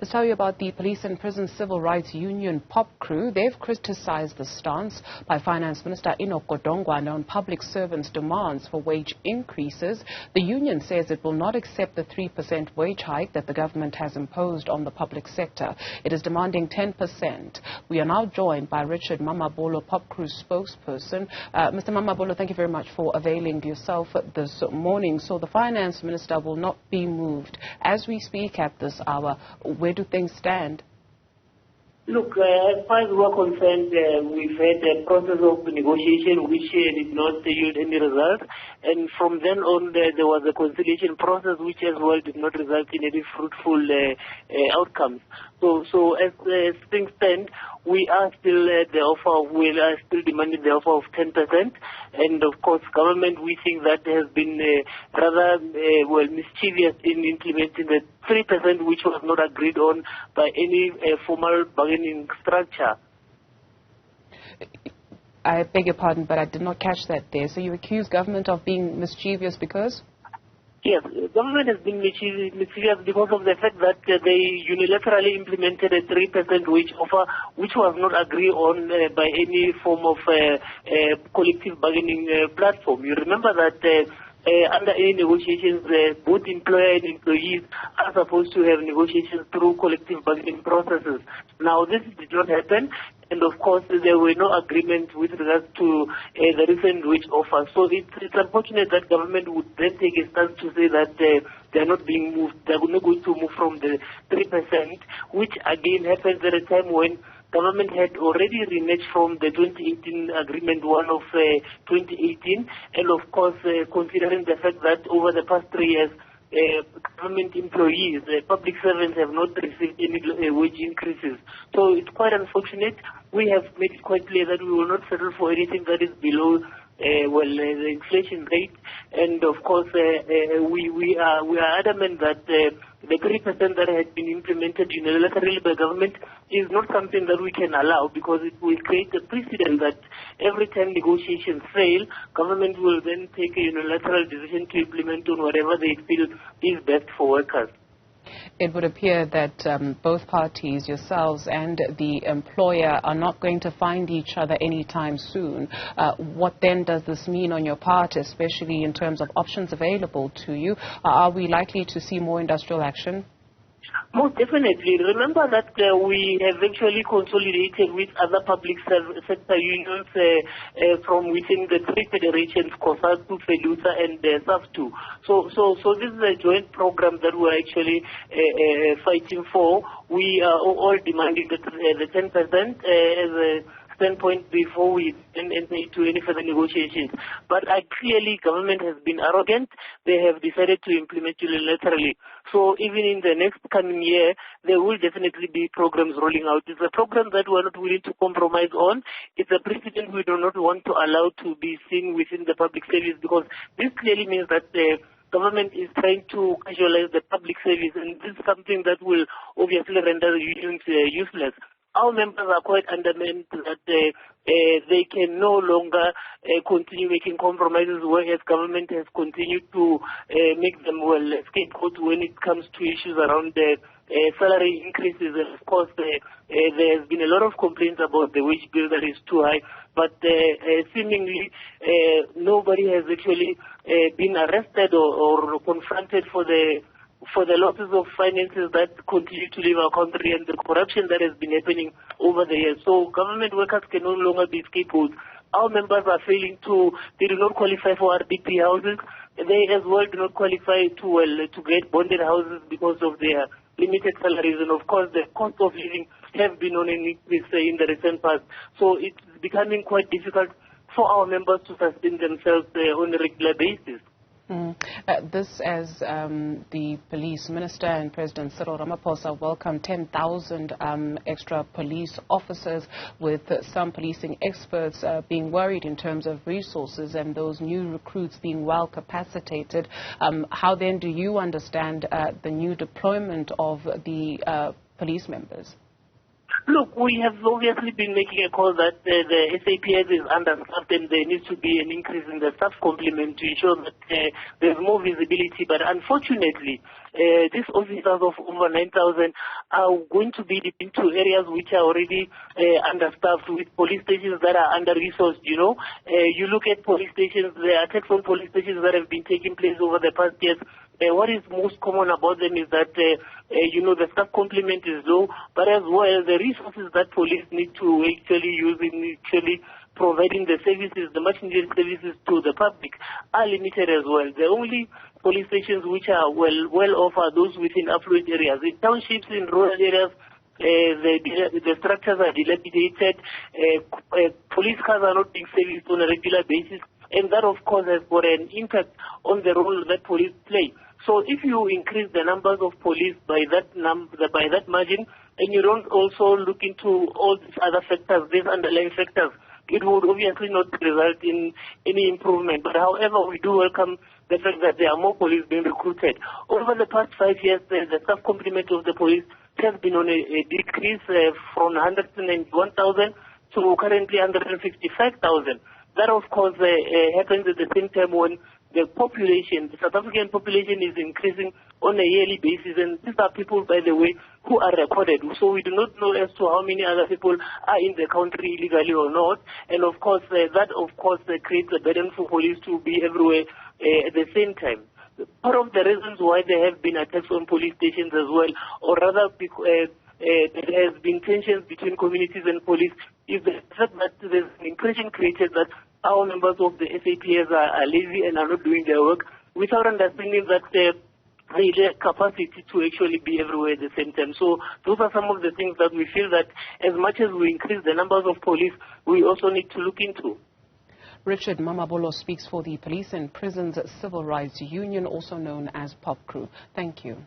Let's tell you about the Police and Prison Civil Rights Union, Popcru. They've criticized the stance by Finance Minister Enoch Godongwana on public servants' demands for wage increases. The union says it will not accept the 3% wage hike that the government has imposed on the public sector. It is demanding 10%. We are now joined by Richard Mamabolo, Popcru Spokesperson. Mr. Mamabolo, thank you very much for availing yourself this morning. So the Finance Minister will not be moved. As we speak at this hour, where do things stand? Look, as far as we are concerned, we've had a process of negotiation which did not yield any result. And from then on, there was a conciliation process which as well did not result in any fruitful outcomes. So as things stand, we are still still demanding the offer of 10%. And of course, government, we think that has been rather mischievous in implementing the 3%, which was not agreed on by any formal bargaining structure. I beg your pardon, but I did not catch that there. So you accuse government of being mischievous because? Yes, government has been mischievous because of the fact that they unilaterally implemented a 3% wage offer, which was not agreed on by any form of collective bargaining platform. You remember that under any negotiations, both employer and employees are supposed to have negotiations through collective bargaining processes. Now, this did not happen. And of course, there were no agreements with regards to the recent wage offer. So it's unfortunate that government would then take a stance to say that they're not being moved. They're not going to move from the 3%, which again happens at a time when government had already reneged from the 2018 agreement, one of 2018. And of course, considering the fact that over the past 3 years, government employees, public servants have not received any wage increases. So it's quite unfortunate. We have made it quite clear that we will not settle for anything that is below the inflation rate. And of course, we are adamant that the 3% that had been implemented unilaterally by government is not something that we can allow, because it will create a precedent that every time negotiations fail, government will then take a unilateral decision to implement on whatever they feel is best for workers. It would appear that both parties, yourselves and the employer, are not going to find each other anytime soon. What then does this mean on your part, especially in terms of options available to you? Are we likely to see more industrial action? Most definitely. Remember that we have actually consolidated with other public sector unions from within the three federations, COSATU, FEDUSA, and SAFTU. So this is a joint program that we're actually fighting for. We are all demanding the 10% as a standpoint before we enter into any further negotiations. But clearly, government has been arrogant. They have decided to implement unilaterally. So even in the next coming year, there will definitely be programs rolling out. It's a program that we're not willing to compromise on. It's a precedent we do not want to allow to be seen within the public service, because this clearly means that the government is trying to casualize the public service, and this is something that will obviously render the unions useless. Our members are quite adamant that they can no longer continue making compromises, whereas government has continued to make them scapegoat when it comes to issues around salary increases. And of course, there has been a lot of complaints about the wage bill that is too high, but seemingly nobody has actually been arrested or confronted for the losses of finances that continue to leave our country and the corruption that has been happening over the years. So government workers can no longer be scapegoats. Our members are failing they do not qualify for RDP houses. They as well do not qualify to get bonded houses because of their limited salaries. And of course, the cost of living have been on an increase in the recent past. So it's becoming quite difficult for our members to sustain themselves on a regular basis. This as the Police Minister and President Cyril Ramaphosa welcomed 10,000 extra police officers, with some policing experts being worried in terms of resources and those new recruits being well capacitated. How then do you understand the new deployment of the police members? Look, we have obviously been making a call that the SAPS is understaffed and there needs to be an increase in the staff complement to ensure that there's more visibility. But unfortunately, these officers of over 9,000 are going to be into areas which are already understaffed, with police stations that are under-resourced, you know. You look at police stations, the attacks on police stations that have been taking place over the past years. What is most common about them is that, the staff complement is low, but as well the resources that police need to actually use in actually providing the services, the much needed services to the public, are limited as well. The only police stations which are well off are those within affluent areas. In townships, in rural areas, the structures are dilapidated, police cars are not being serviced on a regular basis, and that of course has got an impact on the role that police play. So if you increase the numbers of police by that margin, and you don't also look into all these other factors, these underlying factors, it would obviously not result in any improvement. But however, we do welcome the fact that there are more police being recruited. Over the past 5 years, the staff complement of the police has been on a decrease from 191,000 to currently 155,000. That, of course, happens at the same time when the South African population is increasing on a yearly basis, and these are people, by the way, who are recorded. So we do not know as to how many other people are in the country illegally or not, and of course, that creates a burden for police to be everywhere at the same time. Part of the reasons why there have been attacks on police stations as well, or rather there has been tensions between communities and police, is the fact that there's an impression created that our members of the SAPS are lazy and are not doing their work, without understanding that they lack capacity to actually be everywhere at the same time. So those are some of the things that we feel that as much as we increase the numbers of police, we also need to look into. Richard Mamabolo speaks for the Police and Prisons Civil Rights Union, also known as Popcru. Thank you.